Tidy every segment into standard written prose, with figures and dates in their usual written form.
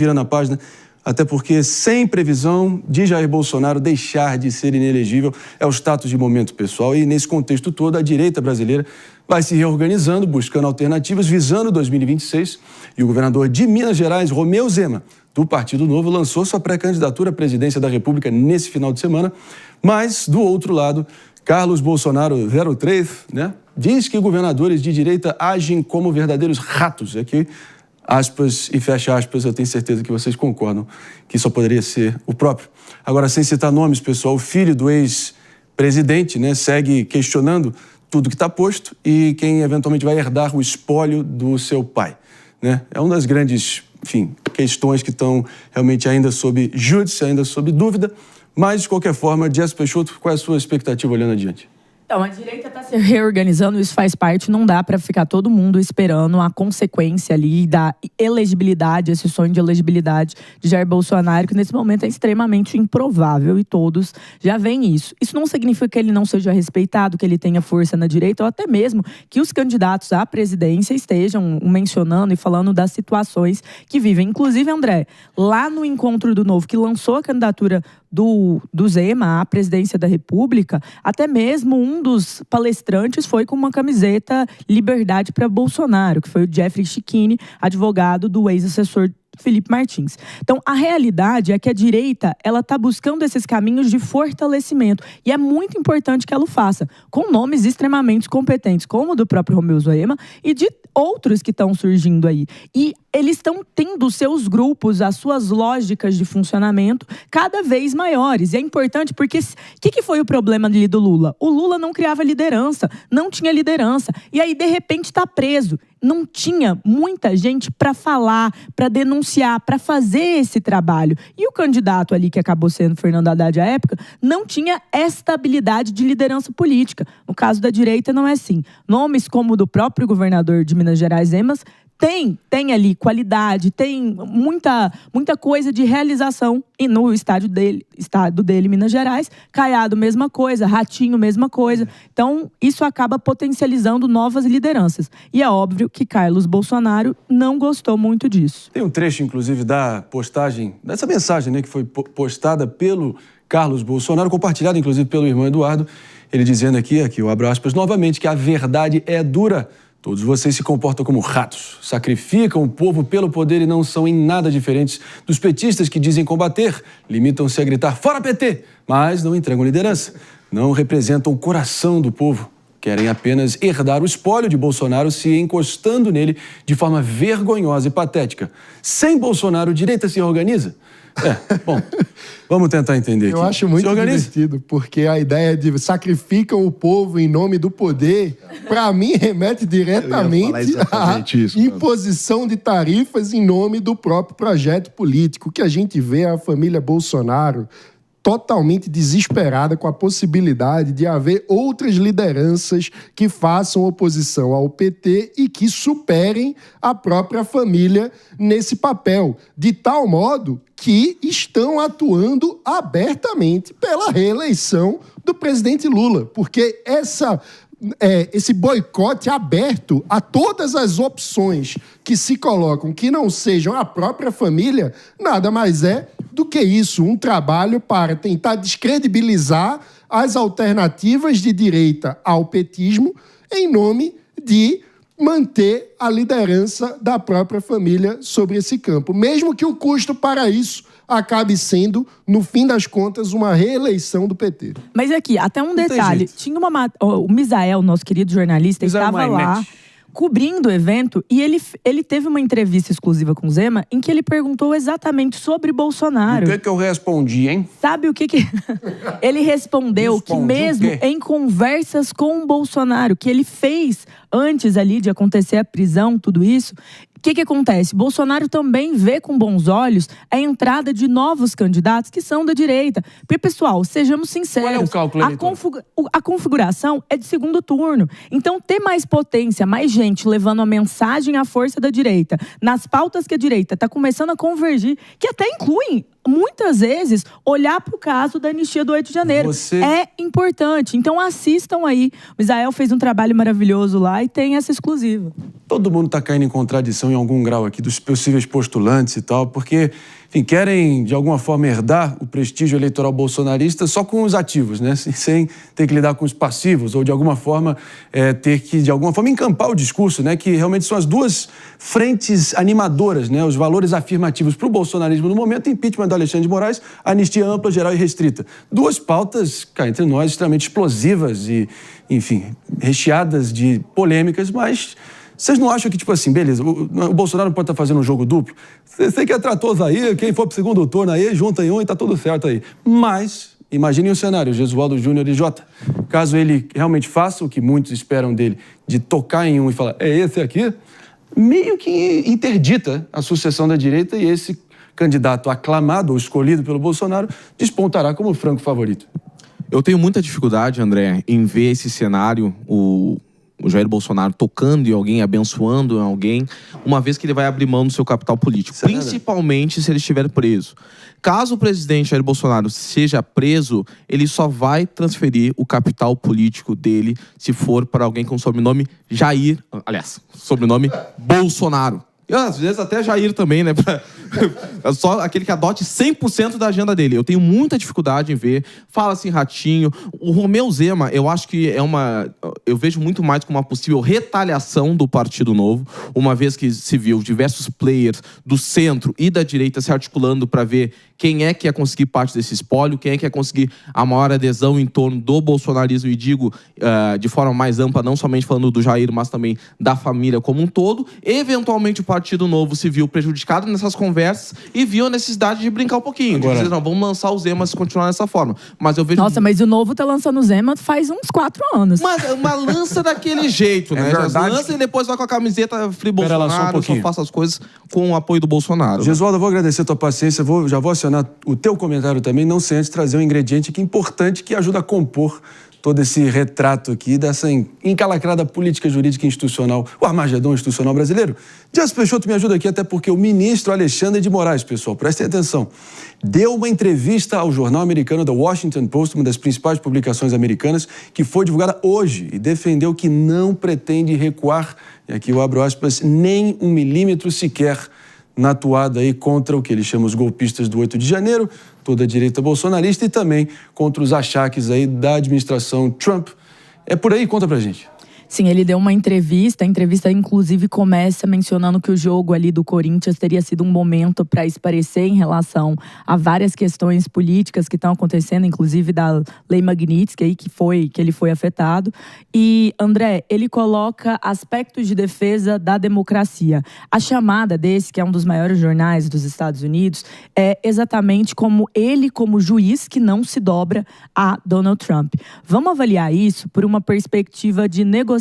virando a página, até porque sem previsão de Jair Bolsonaro deixar de ser inelegível é o status de momento pessoal. E nesse contexto todo, a direita brasileira vai se reorganizando, buscando alternativas, visando 2026. E o governador de Minas Gerais, Romeu Zema, do Partido Novo, lançou sua pré-candidatura à presidência da República nesse final de semana. Mas, do outro lado, Carlos Bolsonaro, 03, diz que governadores de direita agem como verdadeiros ratos. Aqui, aspas e fecha aspas, eu tenho certeza que vocês concordam que só poderia ser o próprio. Agora, sem citar nomes, pessoal, o filho do ex-presidente segue questionando tudo que está posto e quem eventualmente vai herdar o espólio do seu pai. É uma das grandes, questões que estão realmente ainda sob júdice, ainda sob dúvida, mas, de qualquer forma, Jess Peixoto, qual é a sua expectativa olhando adiante? Então, a direita está se reorganizando, isso faz parte, não dá para ficar todo mundo esperando a consequência ali da elegibilidade, esse sonho de elegibilidade de Jair Bolsonaro, que nesse momento é extremamente improvável e todos já veem isso. Isso não significa que ele não seja respeitado, que ele tenha força na direita, ou até mesmo que os candidatos à presidência estejam mencionando e falando das situações que vivem. Inclusive, André, lá no Encontro do Novo, que lançou a candidatura do Zema à presidência da República, até mesmo um dos palestrantes foi com uma camiseta Liberdade para Bolsonaro, que foi o Jeffrey Chikini, advogado do ex-assessor Felipe Martins. Então, a realidade é que a direita, ela está buscando esses caminhos de fortalecimento. E é muito importante que ela o faça, com nomes extremamente competentes, como o do próprio Romeu Zema e de outros que estão surgindo aí. E eles estão tendo seus grupos, as suas lógicas de funcionamento cada vez maiores. E é importante porque o que foi o problema ali do Lula? O Lula não criava liderança, não tinha liderança. E aí, de repente, está preso. Não tinha muita gente para falar, para denunciar, para fazer esse trabalho. E o candidato ali, que acabou sendo Fernando Haddad à época, não tinha estabilidade de liderança política. No caso da direita, não é assim. Nomes como o do próprio governador de Minas Gerais, Zema, tem ali qualidade, tem muita coisa de realização. E no estado dele, Minas Gerais, Caiado, mesma coisa, Ratinho, mesma coisa. Então, isso acaba potencializando novas lideranças. E é óbvio que Carlos Bolsonaro não gostou muito disso. Tem um trecho, inclusive, da postagem, dessa mensagem, que foi postada pelo Carlos Bolsonaro, compartilhada, inclusive, pelo irmão Eduardo, ele dizendo aqui eu abro aspas, novamente, que a verdade é dura. Todos vocês se comportam como ratos, sacrificam o povo pelo poder e não são em nada diferentes dos petistas que dizem combater, limitam-se a gritar fora PT, mas não entregam liderança, não representam o coração do povo, querem apenas herdar o espólio de Bolsonaro se encostando nele de forma vergonhosa e patética. Sem Bolsonaro, a direita se organiza? Bom, vamos tentar entender aqui. Eu acho muito divertido, porque a ideia de sacrificam o povo em nome do poder, para mim, remete diretamente à imposição de tarifas em nome do próprio projeto político. O que a gente vê é a família Bolsonaro totalmente desesperada com a possibilidade de haver outras lideranças que façam oposição ao PT e que superem a própria família nesse papel, de tal modo que estão atuando abertamente pela reeleição do presidente Lula, porque esse boicote aberto a todas as opções que se colocam, que não sejam a própria família, nada mais é do que isso, um trabalho para tentar descredibilizar as alternativas de direita ao petismo em nome de manter a liderança da própria família sobre esse campo, mesmo que o custo para isso acabe sendo, no fim das contas, uma reeleição do PT. Mas aqui, até um detalhe. Tinha o Misael, nosso querido jornalista, estava lá cobrindo o evento e ele teve uma entrevista exclusiva com o Zema em que ele perguntou exatamente sobre Bolsonaro. O que eu respondi, hein? Sabe o que ele respondeu? Que mesmo em conversas com o Bolsonaro, que ele fez antes ali de acontecer a prisão, tudo isso, o que acontece? Bolsonaro também vê com bons olhos a entrada de novos candidatos que são da direita. Porque, pessoal, sejamos sinceros, qual é o cálculo, a configuração é de segundo turno. Então, ter mais potência, mais gente levando a mensagem à força da direita, nas pautas que a direita está começando a convergir, que até incluem muitas vezes, olhar para o caso da anistia do 8 de janeiro. É importante. Então, assistam aí. O Israel fez um trabalho maravilhoso lá e tem essa exclusiva. Todo mundo está caindo em contradição em algum grau aqui dos possíveis postulantes e tal, porque, enfim, querem, de alguma forma, herdar o prestígio eleitoral bolsonarista só com os ativos, né? Sem ter que lidar com os passivos ou, de alguma forma, ter que, de alguma forma, encampar o discurso, né? Que realmente são as duas frentes animadoras, né? Os valores afirmativos para o bolsonarismo no momento, impeachment do Alexandre de Moraes, anistia ampla, geral e restrita. Duas pautas, cá entre nós, extremamente explosivas e, enfim, recheadas de polêmicas, mas vocês não acham que, tipo assim, beleza, o Bolsonaro pode estar fazendo um jogo duplo? Você que tratou aí, quem for pro segundo turno aí, junta em um e tá tudo certo aí. Mas, imaginem o cenário, Jesualdo Júnior e Jota. Caso ele realmente faça o que muitos esperam dele, de tocar em um e falar, é esse aqui, meio que interdita a sucessão da direita e esse candidato aclamado ou escolhido pelo Bolsonaro despontará como franco favorito. Eu tenho muita dificuldade, André, em ver esse cenário, o Jair Bolsonaro tocando em alguém, abençoando em alguém, uma vez que ele vai abrir mão do seu capital político, principalmente se ele estiver preso. Caso o presidente Jair Bolsonaro seja preso, ele só vai transferir o capital político dele se for para alguém com sobrenome Jair, aliás, sobrenome Bolsonaro. E às vezes até Jair também, né? Só aquele que adote 100% da agenda dele. Eu tenho muita dificuldade em ver. Fala assim, Ratinho. O Romeu Zema, eu acho que eu vejo muito mais como uma possível retaliação do Partido Novo, uma vez que se viu diversos players do centro e da direita se articulando para ver quem é que ia conseguir parte desse espólio, quem é que ia conseguir a maior adesão em torno do bolsonarismo, e digo de forma mais ampla, não somente falando do Jair, mas também da família como um todo. Eventualmente o Partido Novo se viu prejudicado nessas conversas e viu a necessidade de brincar um pouquinho. Agora, de dizer, não, vamos lançar o Zema se continuar dessa forma. Mas eu vejo... Nossa, mas o Novo tá lançando o Zema faz uns 4 anos. Mas uma lança daquele jeito, né? Já lança e depois vai com a camiseta Free Bolsonaro, só faça as coisas com o apoio do Bolsonaro. Jesualdo, eu vou agradecer a tua paciência, já vou acionar o teu comentário também, não sem antes trazer um ingrediente que é importante, que ajuda a compor todo esse retrato aqui dessa encalacrada política jurídica institucional, o Armagedon institucional brasileiro. Dias Peixoto me ajuda aqui, até porque o ministro Alexandre de Moraes, pessoal, prestem atenção, deu uma entrevista ao jornal americano The Washington Post, uma das principais publicações americanas, que foi divulgada hoje, e defendeu que não pretende recuar, e aqui eu abro aspas, nem 1 milímetro sequer na atuada aí contra o que ele chama os golpistas do 8 de janeiro, toda a direita bolsonarista, e também contra os achaques aí da administração Trump. É por aí? Conta pra gente. Sim, ele deu uma entrevista. A entrevista, inclusive, começa mencionando que o jogo ali do Corinthians teria sido um momento para esparecer em relação a várias questões políticas que estão acontecendo, inclusive da Lei Magnitsky, que ele foi afetado. E, André, ele coloca aspectos de defesa da democracia. A chamada desse, que é um dos maiores jornais dos Estados Unidos, é exatamente como ele, como juiz, que não se dobra a Donald Trump. Vamos avaliar isso por uma perspectiva de negociação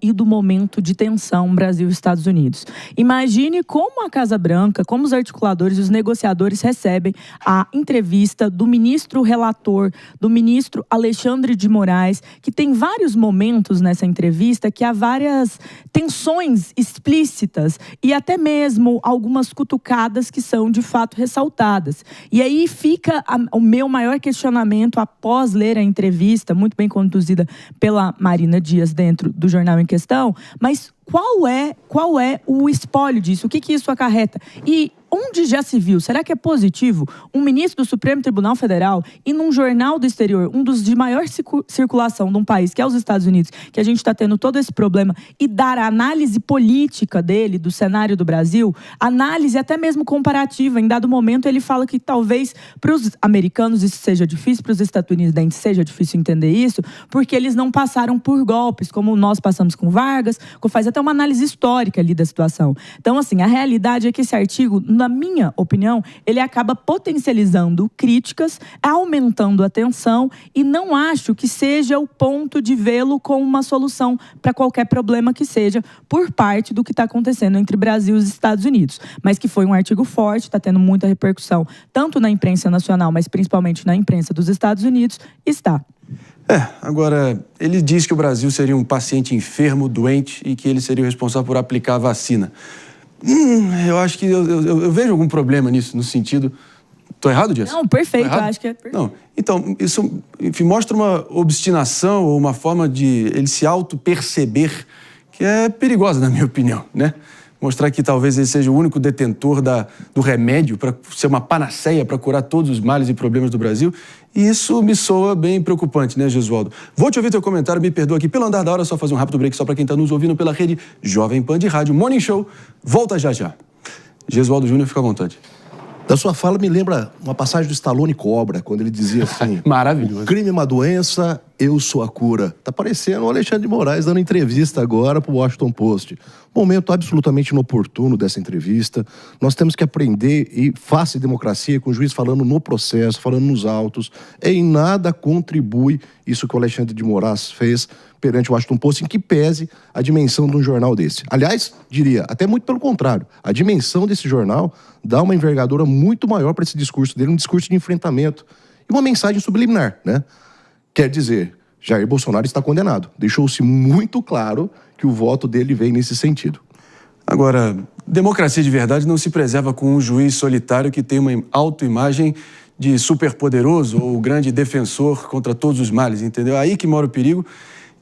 e do momento de tensão Brasil e Estados Unidos. Imagine como a Casa Branca, como os articuladores e os negociadores recebem a entrevista do ministro relator, do ministro Alexandre de Moraes, que tem vários momentos nessa entrevista que há várias tensões explícitas e até mesmo algumas cutucadas que são de fato ressaltadas. E aí fica o meu maior questionamento após ler a entrevista, muito bem conduzida pela Marina Dias dentro do jornal em questão, mas qual é o espólio disso? O que isso acarreta? E onde já se viu? Será que é positivo um ministro do Supremo Tribunal Federal e num jornal do exterior, um dos de maior circulação de um país, que é os Estados Unidos, que a gente está tendo todo esse problema, e dar a análise política dele, do cenário do Brasil, análise até mesmo comparativa? Em dado momento ele fala que talvez para os americanos isso seja difícil, para os estadunidenses seja difícil entender isso, porque eles não passaram por golpes, como nós passamos com Vargas, faz até uma análise histórica ali da situação. Então, assim, a realidade é que esse artigo, na minha opinião, ele acaba potencializando críticas, aumentando a tensão, e não acho que seja o ponto de vê-lo como uma solução para qualquer problema que seja por parte do que está acontecendo entre Brasil e os Estados Unidos. Mas que foi um artigo forte, está tendo muita repercussão, tanto na imprensa nacional, mas principalmente na imprensa dos Estados Unidos, está. Agora, ele diz que o Brasil seria um paciente enfermo, doente, e que ele seria o responsável por aplicar a vacina. Eu acho que eu vejo algum problema nisso, no sentido... Tô errado, Dias? Não, perfeito, eu acho que é perfeito. Não, então, isso, enfim, mostra uma obstinação ou uma forma de ele se auto-perceber que é perigosa, na minha opinião, né? Mostrar que talvez ele seja o único detentor do remédio para ser uma panaceia para curar todos os males e problemas do Brasil. E isso me soa bem preocupante, né, Gesualdo? Vou te ouvir teu comentário, me perdoa aqui pelo andar da hora, só fazer um rápido break só para quem está nos ouvindo pela rede Jovem Pan de Rádio Morning Show. Volta já já. Gesualdo Júnior, fica à vontade. Da sua fala me lembra uma passagem do Stallone Cobra, quando ele dizia assim... Maravilhoso. O crime é uma doença, eu sou a cura. Tá parecendo o Alexandre de Moraes dando entrevista agora pro Washington Post. Momento absolutamente inoportuno dessa entrevista. Nós temos que aprender e face democracia, com o juiz falando no processo, falando nos autos. Em nada contribui isso que o Alexandre de Moraes fez perante o Washington Post, em que pese a dimensão de um jornal desse. Aliás, diria, até muito pelo contrário, a dimensão desse jornal dá uma envergadura muito maior para esse discurso dele, um discurso de enfrentamento e uma mensagem subliminar, né? Quer dizer, Jair Bolsonaro está condenado. Deixou-se muito claro que o voto dele vem nesse sentido. Agora, democracia de verdade não se preserva com um juiz solitário que tem uma autoimagem de superpoderoso ou grande defensor contra todos os males, entendeu? Aí que mora o perigo.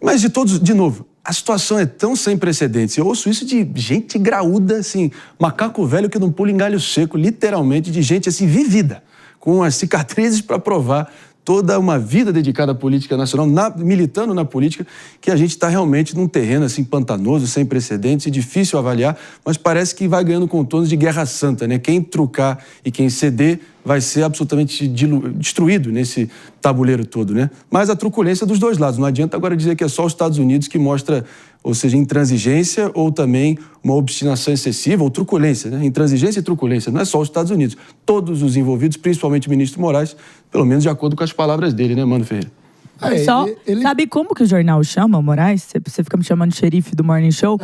Mas de novo, a situação é tão sem precedentes. Eu ouço isso de gente graúda, assim, macaco velho que não pula em galho seco, literalmente, de gente assim vivida, com as cicatrizes para provar toda uma vida dedicada à política nacional, militando na política, que a gente está realmente num terreno assim pantanoso, sem precedentes e difícil avaliar, mas parece que vai ganhando contornos de guerra santa, né? Quem trucar e quem ceder vai ser absolutamente destruído nesse tabuleiro todo, né? Mas a truculência dos dois lados. Não adianta agora dizer que é só os Estados Unidos que mostra, ou seja, intransigência ou também uma obstinação excessiva ou truculência, né? Intransigência e truculência. Não é só os Estados Unidos. Todos os envolvidos, principalmente o ministro Moraes, pelo menos de acordo com as palavras dele, né, Mano Ferreira? Sabe como que o jornal chama o Moraes? Você fica me chamando de xerife do Morning Show.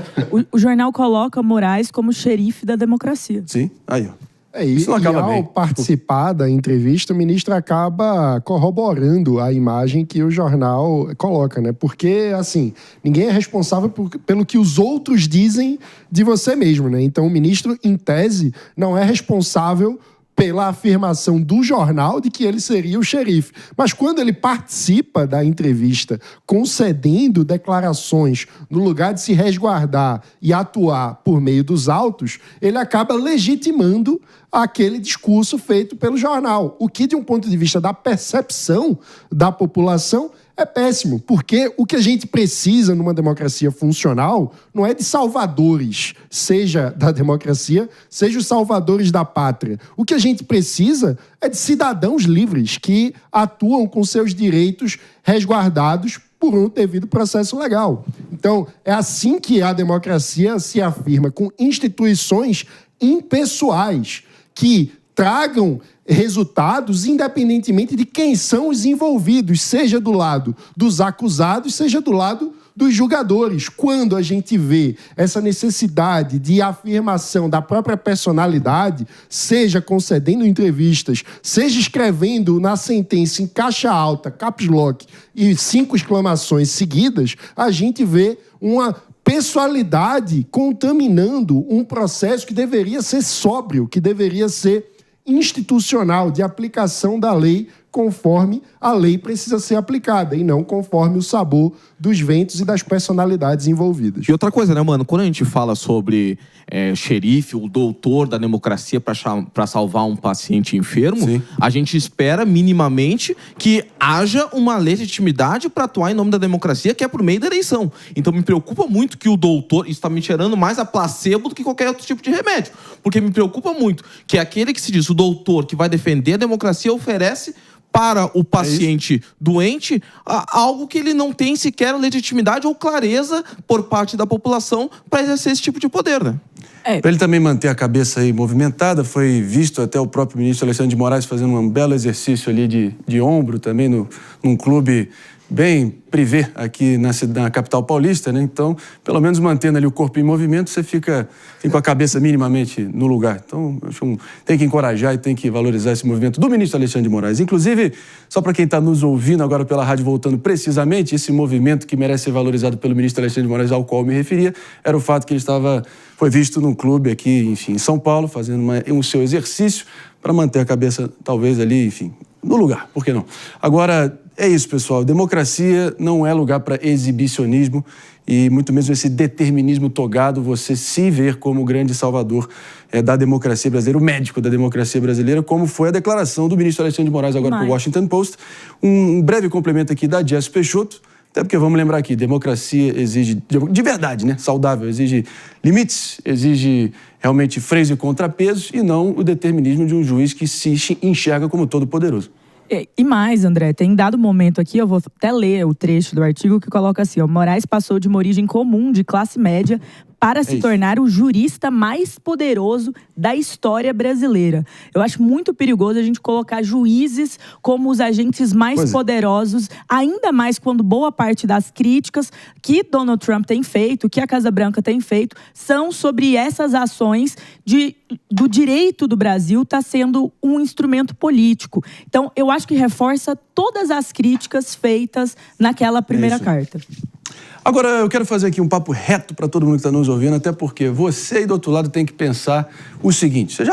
O jornal coloca Moraes como xerife da democracia. Sim, aí, ó. Isso não acaba bem. Ao participar da entrevista, o ministro acaba corroborando a imagem que o jornal coloca, né? Porque, assim, ninguém é responsável pelo que os outros dizem de você mesmo, né? Então, o ministro, em tese, não é responsável pela afirmação do jornal de que ele seria o xerife. Mas quando ele participa da entrevista concedendo declarações no lugar de se resguardar e atuar por meio dos autos, ele acaba legitimando aquele discurso feito pelo jornal. O que, de um ponto de vista da percepção da população, é péssimo, porque o que a gente precisa numa democracia funcional não é de salvadores, seja da democracia, seja os salvadores da pátria. O que a gente precisa é de cidadãos livres que atuam com seus direitos resguardados por um devido processo legal. Então, é assim que a democracia se afirma, com instituições impessoais que tragam resultados independentemente de quem são os envolvidos, seja do lado dos acusados, seja do lado dos julgadores. Quando a gente vê essa necessidade de afirmação da própria personalidade, seja concedendo entrevistas, seja escrevendo na sentença em caixa alta, caps lock e 5 exclamações seguidas, a gente vê uma pessoalidade contaminando um processo que deveria ser sóbrio, que deveria ser institucional, de aplicação da lei conforme a lei precisa ser aplicada e não conforme o sabor dos ventos e das personalidades envolvidas. E outra coisa, né, mano? Quando a gente fala sobre xerife, o doutor da democracia para salvar um paciente enfermo, sim, a gente espera minimamente que haja uma legitimidade para atuar em nome da democracia, que é por meio da eleição. Então me preocupa muito que o doutor, isso está me cheirando mais a placebo do que qualquer outro tipo de remédio, porque me preocupa muito que aquele que se diz o doutor que vai defender a democracia oferece para o paciente doente algo que ele não tem sequer legitimidade ou clareza por parte da população para exercer esse tipo de poder, né? Para ele também manter a cabeça aí movimentada, foi visto até o próprio ministro Alexandre de Moraes fazendo um belo exercício ali de ombro também num clube bem privê aqui na capital paulista, né? Então, pelo menos mantendo ali o corpo em movimento, você fica com a cabeça minimamente no lugar. Então, tem que encorajar e tem que valorizar esse movimento do ministro Alexandre de Moraes. Inclusive, só para quem está nos ouvindo agora pela rádio, voltando precisamente, esse movimento que merece ser valorizado pelo ministro Alexandre de Moraes, ao qual eu me referia, era o fato que ele foi visto num clube aqui, enfim, em São Paulo, fazendo um seu exercício para manter a cabeça, talvez, ali, enfim, no lugar. Por que não? Agora, é isso, pessoal. Democracia não é lugar para exibicionismo e muito menos esse determinismo togado, você se ver como o grande salvador da democracia brasileira, o médico da democracia brasileira, como foi a declaração do ministro Alexandre de Moraes agora para o Washington Post. Um breve complemento aqui da Jess Peixoto, até porque vamos lembrar aqui, democracia exige, de verdade, né, saudável, exige limites, exige realmente freios e contrapesos e não o determinismo de um juiz que se enxerga como todo poderoso. E mais, André, tem dado momento aqui, eu vou até ler o trecho do artigo que coloca assim, ó, Moraes passou de uma origem comum de classe média para se tornar o jurista mais poderoso da história brasileira. Eu acho muito perigoso a gente colocar juízes como os agentes mais poderosos, ainda mais quando boa parte das críticas que Donald Trump tem feito, que a Casa Branca tem feito, são sobre essas ações do direito do Brasil estar sendo um instrumento político. Então, eu acho que reforça todas as críticas feitas naquela primeira carta. Agora, eu quero fazer aqui um papo reto para todo mundo que está nos ouvindo, até porque você aí do outro lado tem que pensar o seguinte. Você já